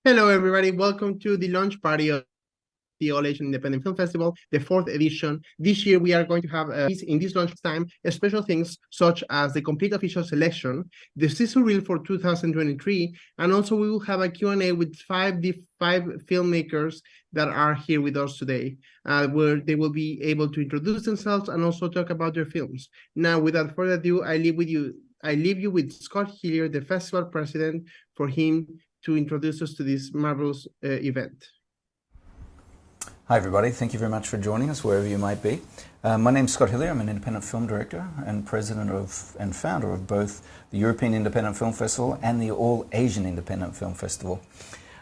Hello, everybody. Welcome to the launch party of the All Asian Independent Film Festival, the 4th edition. This year, we are going to have, in this launch time, special things such as the complete official selection, the Sizzle Reel for 2023, and also we will have a Q&A with five filmmakers that are here with us today, where they will be able to introduce themselves and also talk about their films. Now, without further ado, I leave you with Scott Hillier, the festival president, for him to introduce us to this marvelous event. Hi everybody, thank you very much for joining us wherever you might be. My name's Scott Hillier. I'm an independent film director and president of and founder of both the European Independent Film Festival and the All Asian Independent Film Festival.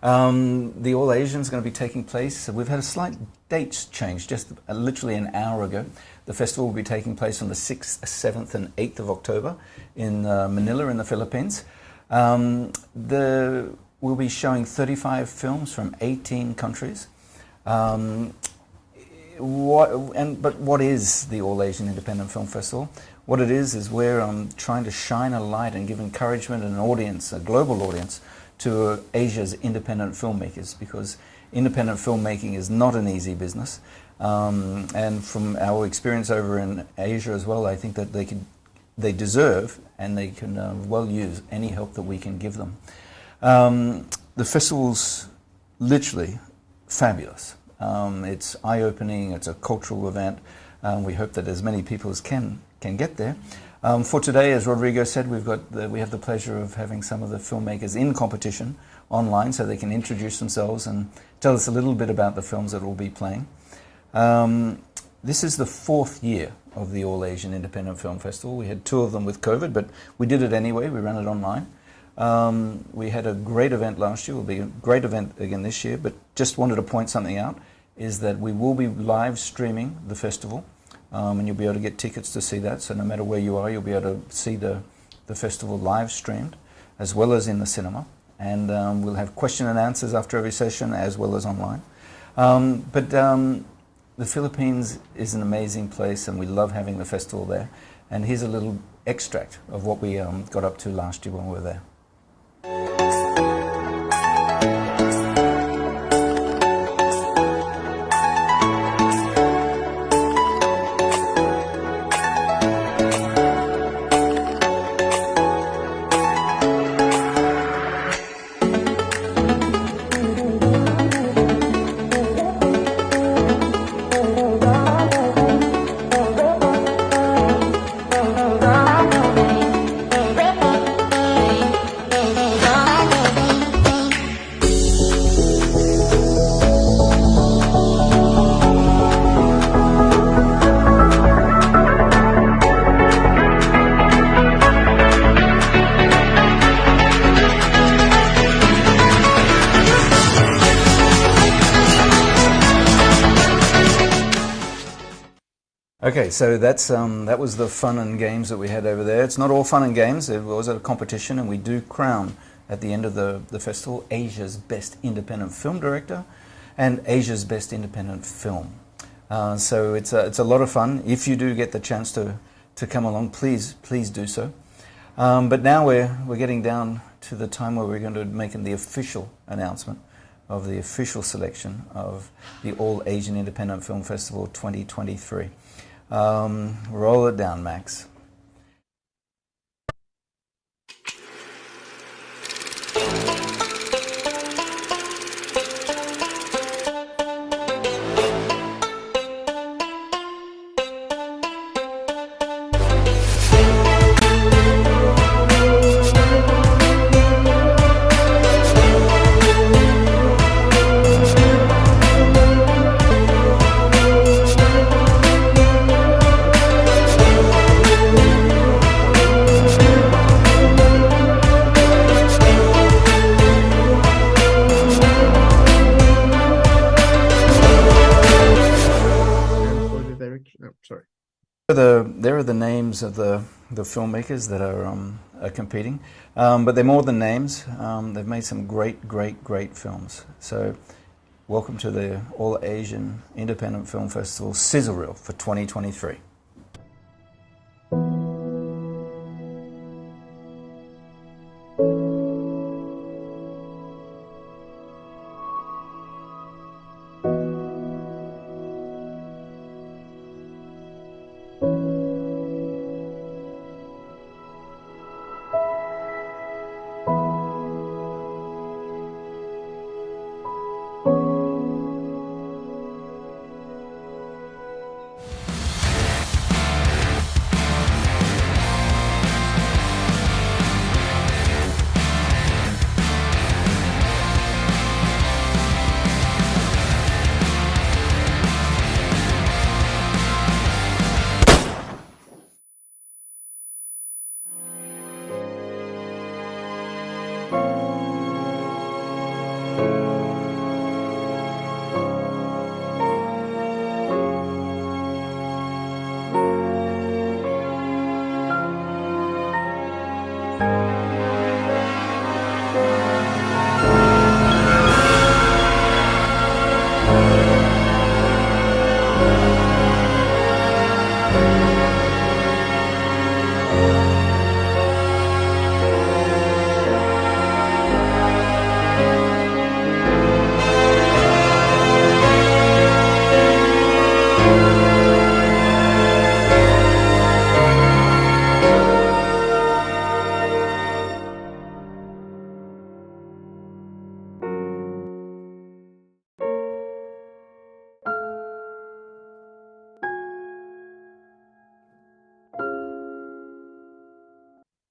The All Asian is going to be taking place, we've had a slight dates change, just literally an hour ago. The festival will be taking place on the 6th, 7th and 8th of October in Manila in the Philippines. We'll be showing 35 films from 18 countries. But what is the All Asian Independent Film Festival? What it is we're trying to shine a light and give encouragement and an audience, a global audience, to Asia's independent filmmakers, because independent filmmaking is not an easy business. And from our experience over in Asia as well, I think that they deserve and they can well use any help that we can give them. The festival's literally fabulous. It's eye-opening, it's a cultural event. We hope that as many people as can get there. For today, as Rodrigo said, we have the pleasure of having some of the filmmakers in competition online so they can introduce themselves and tell us a little bit about the films that we'll be playing. This is the 4th year of the All Asian Independent Film Festival. We had 2 of them with COVID, but we did it anyway. We ran it online. We had a great event last year. It will be a great event again this year, but just wanted to point something out, is that we will be live streaming the festival, and you'll be able to get tickets to see that. So no matter where you are, you'll be able to see the festival live streamed, as well as in the cinema. And we'll have question and answers after every session, as well as online. The Philippines is an amazing place, and we love having the festival there. And here's a little extract of what we got up to last year when we were there. Okay, so that was the fun and games that we had over there. It's not all fun and games. It was a competition, and we do crown at the end of the festival Asia's Best Independent Film Director and Asia's Best Independent Film. So it's a lot of fun. If you do get the chance to come along, please do so. But now we're getting down to the time where we're going to make the official announcement of the official selection of the All Asian Independent Film Festival 2023. Roll it down, Max. There are the names of the filmmakers that are competing, but they're more than names. They've made some great films. So welcome to the All Asian Independent Film Festival Sizzle Reel for 2023.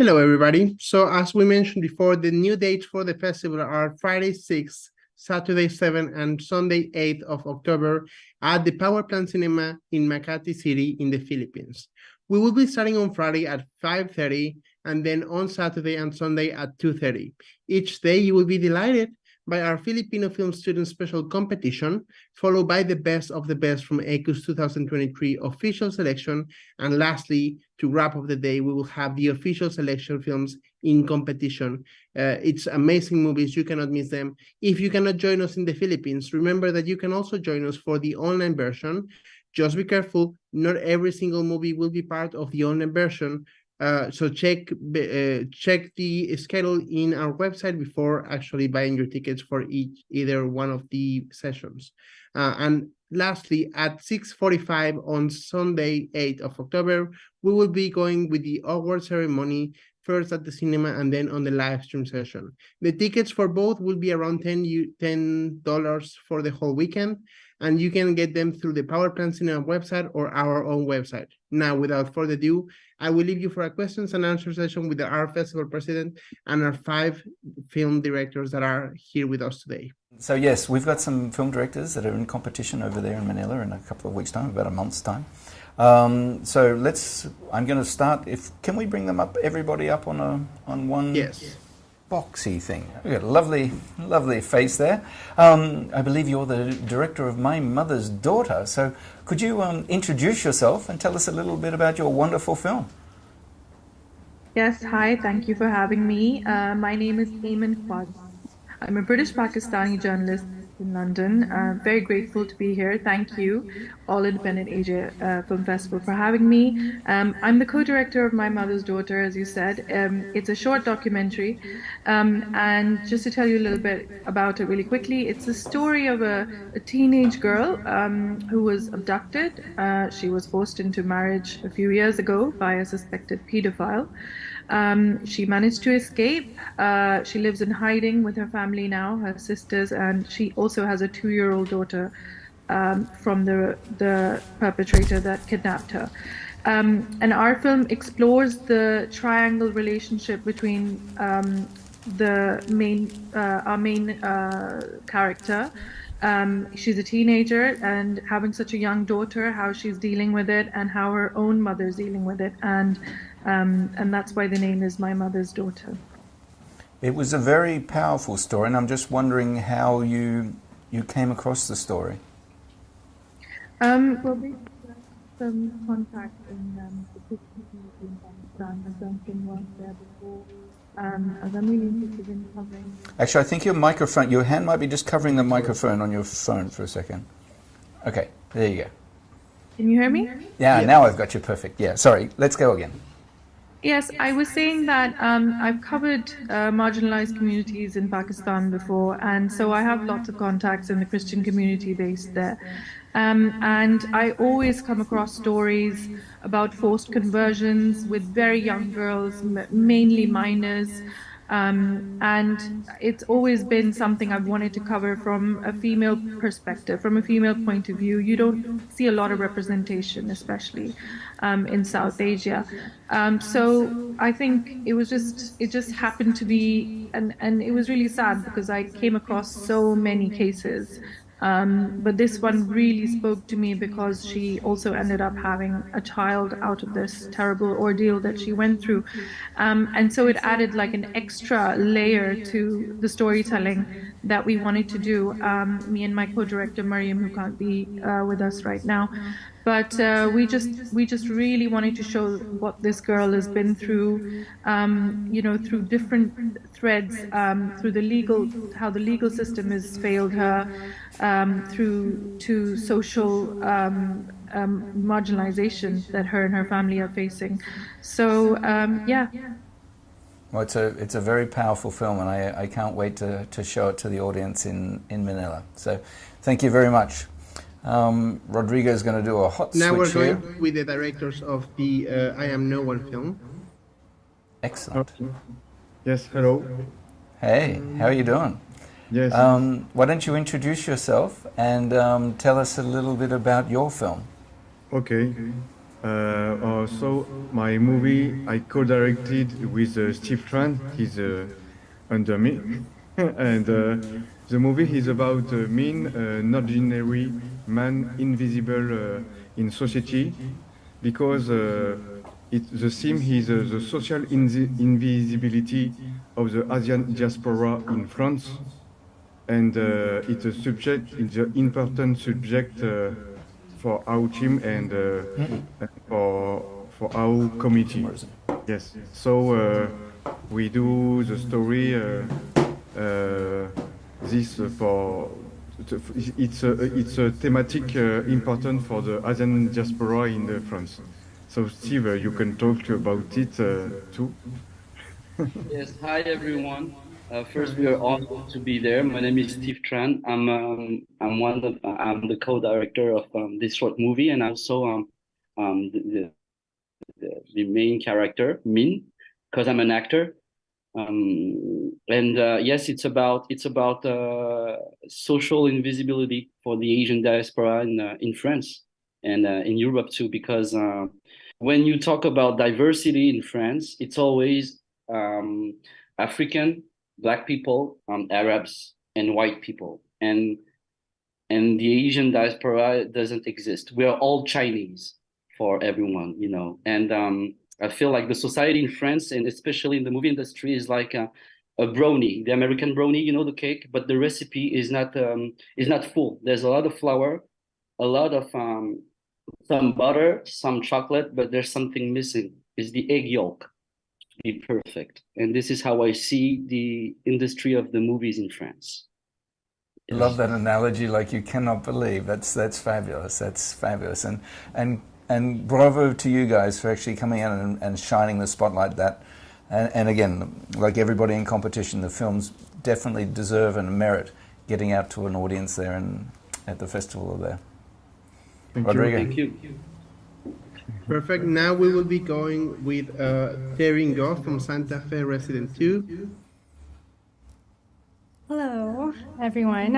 Hello, everybody. So as we mentioned before, the new dates for the festival are Friday 6th, Saturday 7th, and Sunday 8th of October at the Power Plant Cinema in Makati City in the Philippines. We will be starting on Friday at 5:30 and then on Saturday and Sunday at 2:30. Each day you will be delighted by our Filipino Film Student Special Competition, followed by the best of the best from AAIFF's 2023 official selection. And lastly, to wrap up the day, we will have the official selection films in competition. It's amazing movies. You cannot miss them. If you cannot join us in the Philippines, remember that you can also join us for the online version. Just be careful. Not every single movie will be part of the online version. So check the schedule in our website before actually buying your tickets for either one of the sessions. And lastly, at 6:45 on Sunday, 8th of October, we will be going with the award ceremony, first at the cinema and then on the live stream session. The tickets for both will be around $10 for the whole weekend, and you can get them through the Power Plant Cinema website or our own website. Now, without further ado, I will leave you for a questions and answer session with our festival president and our 5 film directors that are here with us today. So yes, we've got some film directors that are in competition over there in Manila in a couple of weeks' time, about a month's time. So I'm going to start. Can we bring them up, everybody up on one? Yes. Boxy thing. We've got a lovely face there. I believe you're the director of My Mother's Daughter. So could you introduce yourself and tell us a little bit about your wonderful film? Yes, hi, thank you for having me. My name is Ayman Quad. I'm a British Pakistani journalist in London. I'm very grateful to be here. Thank you, All Independent Asia Film Festival, for having me. I'm the co-director of My Mother's Daughter, as you said. It's a short documentary. And just to tell you a little bit about it really quickly, it's a story of a teenage girl who was abducted. She was forced into marriage a few years ago by a suspected pedophile. She managed to escape. She lives in hiding with her family now, her sisters, and she also has a 2-year-old daughter from the perpetrator that kidnapped her. And our film explores the triangle relationship between our main character. She's a teenager and having such a young daughter, how she's dealing with it and how her own mother's dealing with it. And that's why the name is My Mother's Daughter. It was a very powerful story, and I'm just wondering how you came across the story. Well, we have some contact in the Christian community in Pakistan. I've done some work there before. As I'm really interested in covering. Actually, I think your hand might be just covering the microphone on your phone for a second. Okay, there you go. Can you hear me? Yeah, now I've got you perfect. Yeah, sorry, let's go again. Yes, I was saying that I've covered marginalized communities in Pakistan before, and so I have lots of contacts in the Christian community based there. And I always come across stories about forced conversions with very young girls, mainly minors. And it's always been something I've wanted to cover from a female perspective, from a female point of view. You don't see a lot of representation, especially in South Asia. So I think it just happened to be, and it was really sad because I came across so many cases. But this one really spoke to me because she also ended up having a child out of this terrible ordeal that she went through. And so it added like an extra layer to the storytelling that we wanted to do. Me and my co-director, Mariam, who can't be with us right now. But we just really wanted to show what this girl has been through, through different threads, through how the legal system has failed her, through to social marginalization that her and her family are facing. So yeah. Well, it's a very powerful film, and I can't wait to show it to the audience in Manila. So thank you very much. Rodrigo is going to do a hot switch here. Now we're here. going with the directors of the I Am No One film. Excellent. Yes, hello. Hey, how are you doing? Yes. Why don't you introduce yourself and tell us a little bit about your film? Okay. So my movie I co-directed with Steve Tran. He's under me, and the movie is about a mean, not ordinary man, invisible in society, because the theme is the social invisibility of the Asian diaspora in France, and it's a subject, it's an important subject for our team and for our committee. Yes. So we do the story. This for it's a thematic important for the Asian diaspora in France. So Steve, you can talk about it too. Yes, hi everyone. First, we are honored to be there. My name is Steve Tran. I'm the co-director of this short movie, and also the main character, Min, because I'm an actor. And yes, it's about social invisibility for the Asian diaspora in France and in Europe too, because when you talk about diversity in France, it's always African, Black people, Arabs, and white people, and the Asian diaspora doesn't exist. We are all Chinese for everyone, and I feel like the society in France, and especially in the movie industry, is like a brownie, the American brownie, the cake, but the recipe is not full. There's a lot of flour, a lot of some butter, some chocolate, but there's something missing. Is the egg yolk to be perfect? And this is how I see the industry of the movies in France. Love that analogy, like you cannot believe. That's fabulous. That's fabulous, and bravo to you guys for actually coming out and shining the spotlight. And again, like everybody in competition, the films definitely deserve and merit getting out to an audience there and at the festival there. Rodrigo. Thank you. Perfect. Now we will be going with Terry Goff from Santa Fe Resident 2. Hello, everyone.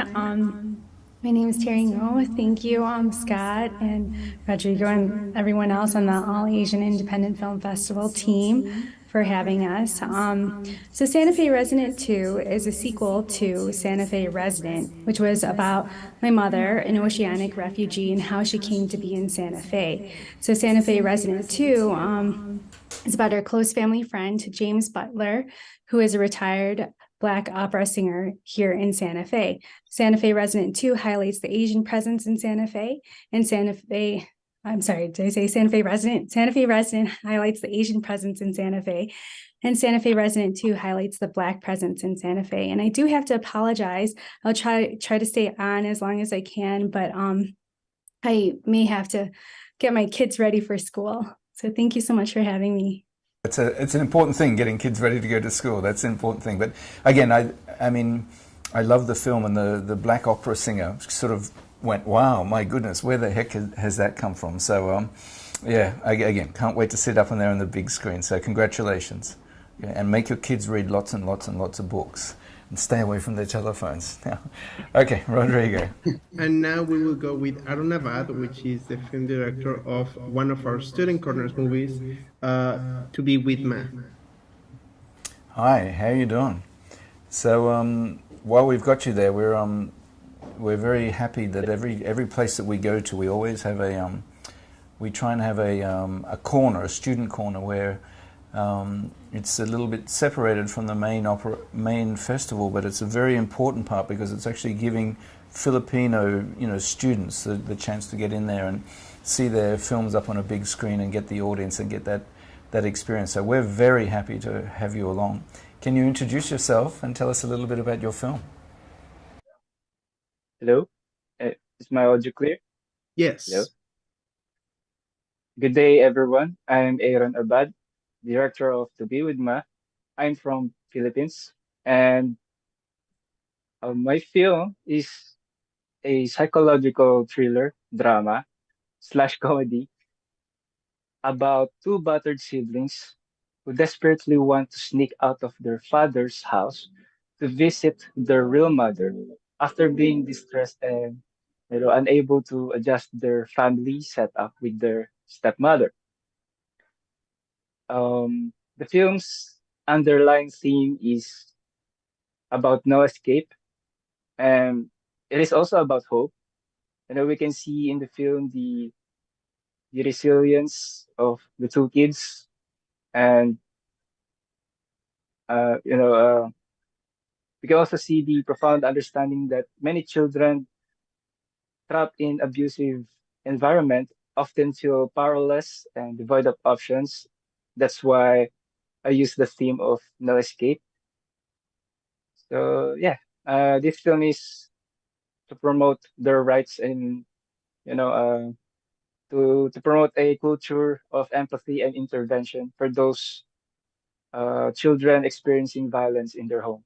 My name is Terry Ngo. Thank you, Scott and Rodrigo and everyone else on the All Asian Independent Film Festival team for having us. So Santa Fe Resident 2 is a sequel to Santa Fe Resident, which was about my mother, an oceanic refugee, and how she came to be in Santa Fe. So Santa Fe Resident 2 is about our close family friend, James Butler, who is a retired Black opera singer here in Santa Fe. Santa Fe Resident 2 highlights the Asian presence in Santa Fe, and Santa Fe Resident? Santa Fe Resident highlights the Asian presence in Santa Fe, and Santa Fe Resident 2 highlights the Black presence in Santa Fe. And I do have to apologize. I'll try to stay on as long as I can, but I may have to get my kids ready for school. So thank you so much for having me. It's an important thing, getting kids ready to go to school. That's an important thing. But again, I mean, I love the film, and the Black opera singer sort of went, wow, my goodness, where the heck has that come from? So yeah, again, can't wait to sit up on there on the big screen. So congratulations. Yeah, and make your kids read lots and lots and lots of books and stay away from their telephones. Okay, Rodrigo. And now we will go with Aaron Abad, which is the film director of one of our Student Corners movies, To Be With Ma. Hi, how are you doing? So while we've got you there, we're very happy that every place that we go to, we always have we try and have a corner, a student corner, where it's a little bit separated from the main festival, but it's a very important part because it's actually giving Filipino students the chance to get in there and see their films up on a big screen and get the audience and get that experience. So we're very happy to have you along. Can you introduce yourself and tell us a little bit about your film? Hello, is my audio clear? Yes. Hello. Good day, everyone. I'm Aaron Abad, director of To Be With Ma. I'm from Philippines, and my film is a psychological thriller drama slash comedy about two battered siblings who desperately want to sneak out of their father's house to visit their real mother after being distressed and unable to adjust their family setup with their stepmother. The film's underlying theme is about no escape, and it is also about hope. We can see in the film the resilience of the two kids, and uh, you know, uh, we can also see the profound understanding that many children trapped in abusive environment often feel powerless and devoid of options. That's why I use the theme of no escape. So yeah, this film is to promote their rights and you know to promote a culture of empathy and intervention for those children experiencing violence in their home.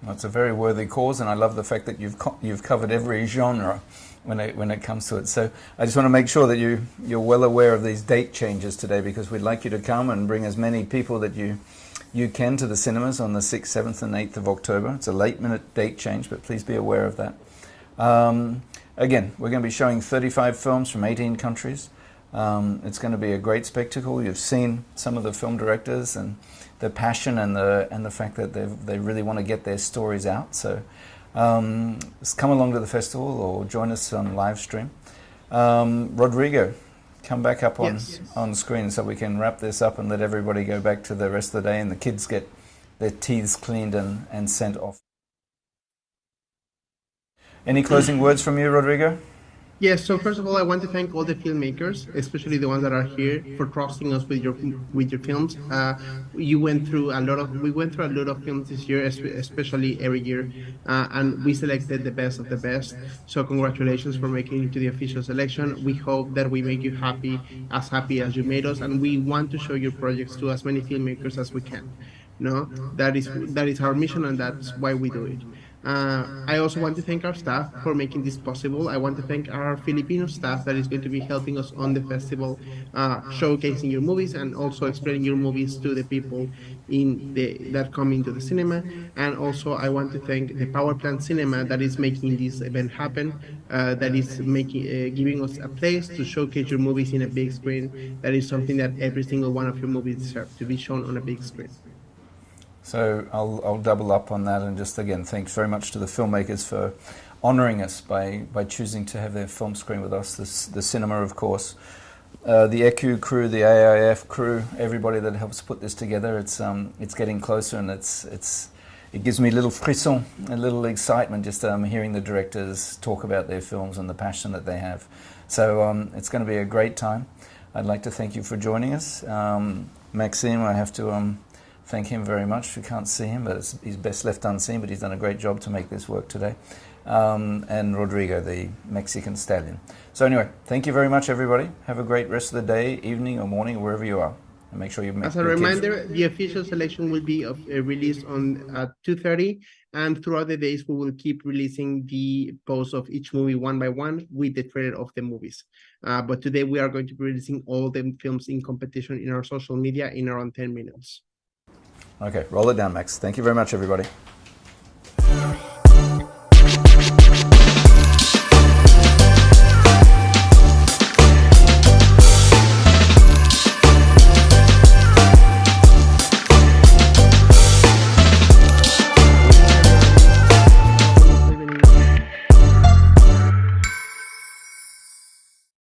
That's a very worthy cause, and I love the fact that you've covered every genre when it comes to it. So I just want to make sure that you're well aware of these date changes today, because we'd like you to come and bring as many people that you can to the cinemas on the 6th, 7th and 8th of October. It's a late-minute date change, but please be aware of that. Again, we're going to be showing 35 films from 18 countries. It's going to be a great spectacle. You've seen some of the film directors and the passion and the fact that they really want to get their stories out. So come along to the festival or join us on live stream. Rodrigo, come back up on screen so we can wrap this up and let everybody go back to the rest of the day and the kids get their teeths cleaned and sent off. Any closing words from you, Rodrigo? Yes, so first of all, I want to thank all the filmmakers, especially the ones that are here, for trusting us with your films. We went through a lot of films this year, especially every year, and we selected the best of the best. So congratulations for making it to the official selection. We hope that we make you happy as you made us, and we want to show your projects to as many filmmakers as we can. No, that is our mission, and that's why we do it. I also want to thank our staff for making this possible. I want to thank our Filipino staff that is going to be helping us on the festival, showcasing your movies and also explaining your movies to the people that come into the cinema. And also I want to thank the Power Plant Cinema that is making this event happen, that is giving us a place to showcase your movies in a big screen. That is something that every single one of your movies deserve, to be shown on a big screen. So I'll double up on that, and just again, thanks very much to the filmmakers for honouring us by choosing to have their film screen with us. The cinema, of course, the ECU crew, the AAIFF crew, everybody that helps put this together. It's getting closer, and it gives me a little frisson, a little excitement just hearing the directors talk about their films and the passion that they have. So it's going to be a great time. I'd like to thank you for joining us, Maxime. I have to thank him very much. We can't see him, but he's best left unseen, but he's done a great job to make this work today. And Rodrigo, the Mexican stallion. So anyway, thank you very much, everybody. Have a great rest of the day, evening or morning, or wherever you are. And make sure you make. As a reminder, the official selection will be released at 2:30, and throughout the days we will keep releasing the posts of each movie one by one with the trailer of the movies. But today we are going to be releasing all the films in competition in our social media in around 10 minutes. Okay, roll it down, Max. Thank you very much, everybody.